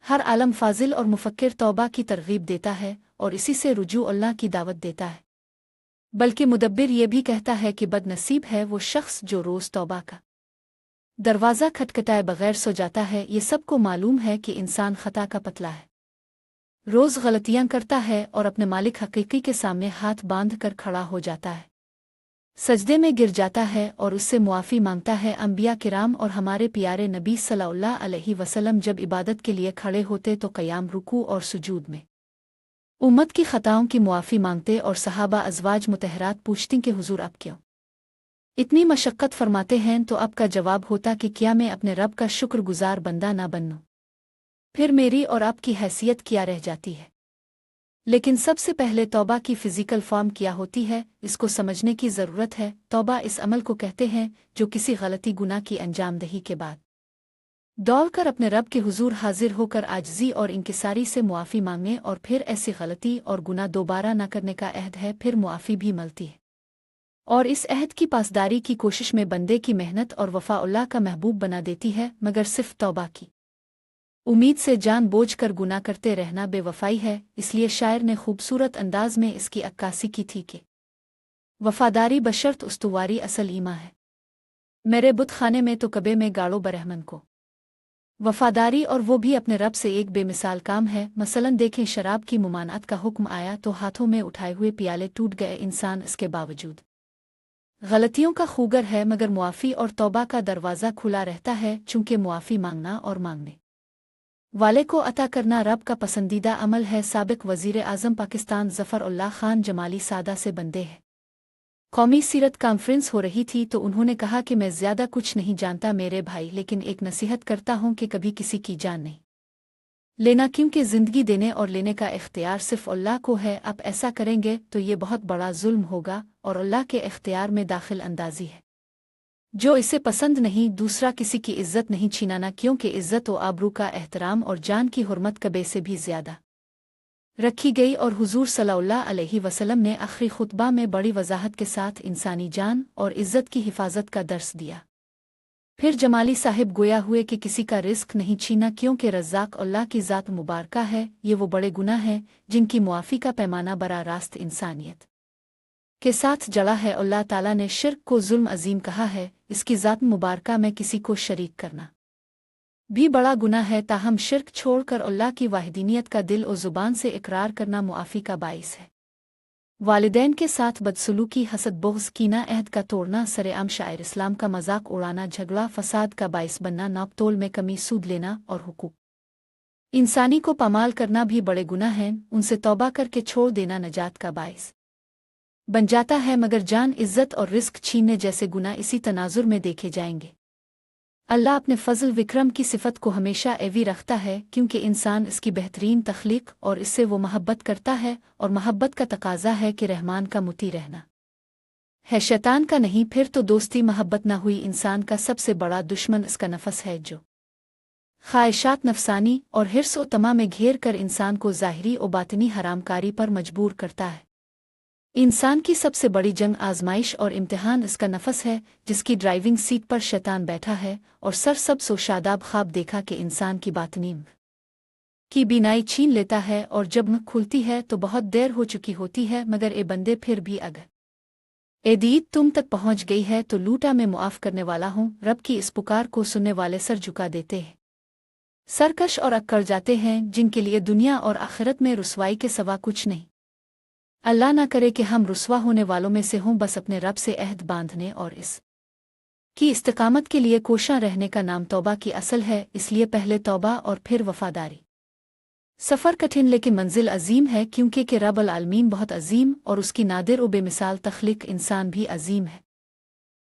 हर आलम फाजिल और मुफक्किर तौबा की तरगीब देता है और इसी से रुजू अल्लाह की दावत देता है। बल्कि मुदब्बिर ये भी कहता है कि बदनसीब है वो शख्स जो रोज़ तौबा का दरवाज़ा खटखटाए बगैर सो जाता है। ये सबको मालूम है कि इंसान खता का पतला है, रोज़ गलतियां करता है और अपने मालिक हकीकी के सामने हाथ बांध कर खड़ा हो जाता है, सजदे में गिर जाता है और उससे मुआफ़ी मांगता है। अंबिया किराम और हमारे प्यारे नबी सल्लल्लाहु अलैहि वसल्लम जब इबादत के लिए खड़े होते तो क़याम, रुकू और सुजूद में उम्मत की ख़ताओं की मुआफ़ी मांगते और सहाबा अज़वाज मुतहरात पूछती कि हुजूर अब क्यों इतनी मशक्क़त फरमाते हैं? तो अब का जवाब होता कि क्या मैं अपने रब का शुक्रगुजार बंदा ना बनूं? फिर मेरी और आपकी हैसियत क्या रह जाती है? लेकिन सबसे पहले तौबा की फ़िज़िकल फॉर्म क्या होती है, इसको समझने की ज़रूरत है। तौबा इस अमल को कहते हैं जो किसी गलती गुनाह की अंजामदही के बाद दौड़कर अपने रब के हुजूर हाजिर होकर आजिज़ी और इंकिसारी से मुआफ़ी मांगने और फिर ऐसी गलती और गुनाह दोबारा न करने का अहद है। फिर मुआफ़ी भी मिलती है और इस अहद की पासदारी की कोशिश में बंदे की मेहनत और वफ़ा अल्लाह का महबूब बना देती है। मगर सिर्फ तौबा की उम्मीद से जान बोझ कर गुनाह करते रहना बेवफ़ाई है। इसलिए शायर ने खूबसूरत अंदाज में इसकी अक्कासी की थी कि वफ़ादारी बशर्त उस्तुवारी असल ईमा है, मेरे बुत खाने में तो कबे में गाड़ो बरहमन को वफ़ादारी, और वो भी अपने रब से एक बेमिसाल काम है। मसलन देखें, शराब की मुमानात का हुक्म आया तो हाथों में उठाए हुए पियाले टूट गए। इंसान इसके बावजूद गलतियों का खूगर है, मगर मुआफ़ी और तौबा का दरवाज़ा खुला रहता है, चूँकि मुआफ़ी मांगना और मांगने वाले को अता करना रब का पसंदीदा अमल है। साबिक वज़ीर आज़म पाकिस्तान ज़फ़र उल्लाह खान जमाली सादा से बंदे हैं कौमी सीरत कॉन्फ्रेंस हो रही थी तो उन्होंने कहा कि मैं ज़्यादा कुछ नहीं जानता मेरे भाई, लेकिन एक नसीहत करता हूँ कि कभी किसी की जान नहीं लेना, क्योंकि ज़िंदगी देने और लेने का इख्तियार सिर्फ अल्लाह को है। आप ऐसा करेंगे तो ये बहुत बड़ा जुल्म होगा और अल्लाह के इख्तियार में दाखिल अंदाजी है जो इसे पसंद नहीं। दूसरा, किसी की इज़्ज़त नहीं छीनाना, क्योंकि इज़्ज़त व आबरू का एहतराम और जान की हुर्मत कबे से भी ज़्यादा रखी गई। और हुजूर सल्लल्लाहु अलैहि वसल्लम ने आखिरी खुतबा में बड़ी वजाहत के साथ इंसानी जान और इज़्ज़त की हिफाजत का दर्स दिया। फिर जमाली साहिब गोया हुए कि किसी का रिस्क नहीं छीना, क्योंकि रज़्ज़ाक़ अल्लाह की ज़ात मुबारका है। ये वो बड़े गुनाह हैं जिनकी मुआफ़ी का पैमाना बरा रास्त इंसानियत के साथ जड़ा है। अल्लाह ताला ने शिर्क को जुल्म अजीम कहा है। इसकी ज़ात मुबारका में किसी को शरीक करना भी बड़ा गुनाह है। ताहम शिर्क छोड़कर अल्लाह की वाहिदीनियत का दिल और ज़ुबान से इकरार करना मुआफ़ी का बाइस है। वालिदैन के साथ बदसलूकी, हसद, बुग़्ज़, कीना, अहद का तोड़ना, सरेआम शायर इस्लाम का मजाक उड़ाना, झगड़ा फसाद का बाइस बनना, नापतोल में कमी, सूद लेना और हुकूक इंसानी को पामाल करना भी बड़े गुनाह हैं। उनसे तौबा करके छोड़ देना नजात का बाइस बन जाता है। मगर जान, इज़्ज़त और रिस्क छीनने जैसे गुनाह इसी तनाजुर में देखे जाएंगे। अल्लाह अपने फ़ज़ल विक्रम की सिफत को हमेशा एवी रखता है, क्योंकि इंसान इसकी बेहतरीन तख्लीक और इससे वो महब्बत करता है, और महब्बत का तकाज़ा है कि रहमान का मुती रहना है, शैतान का नहीं। फिर तो दोस्ती महब्बत न हुई। इंसान का सबसे बड़ा दुश्मन इसका नफस है, जो ख्वाहिशात नफसानी और हिर्स व तमा में घेर कर इंसान को ज़ाहिरी और बातिनी हरामकारी पर मजबूर करता है। इंसान की सबसे बड़ी जंग, आजमाइश और इम्तिहान इसका नफस है, जिसकी ड्राइविंग सीट पर शैतान बैठा है और सरसब सो शादाब ख्वाब देखा कि इंसान की बातनी की बीनाई छीन लेता है, और जब आँख खुलती है तो बहुत देर हो चुकी होती है। मगर ए बंदे, फिर भी अगर ए दीद तुम तक पहुँच गई है तो लूटा मैं मुआफ़ करने वाला हूँ। रब की इस पुकार को सुनने वाले सर झुका देते हैं, सरकश और अक्कड़ जाते हैं, जिनके लिए दुनिया और आखिरत में रुसवाई के सिवा कुछ नहीं। अल्लाह ना करे कि हम रुसवा होने वालों में से हों। बस अपने रब से अहद बांधने और इस की इस्तिकामत के लिए कोशां रहने का नाम तौबा की असल है। इसलिए पहले तौबा और फिर वफ़ादारी। सफ़र कठिन लेकिन मंजिल अजीम है, क्योंकि रब अल आलमीन बहुत अजीम और उसकी नादिर व बेमिसाल तख्लीक इंसान भी अजीम है।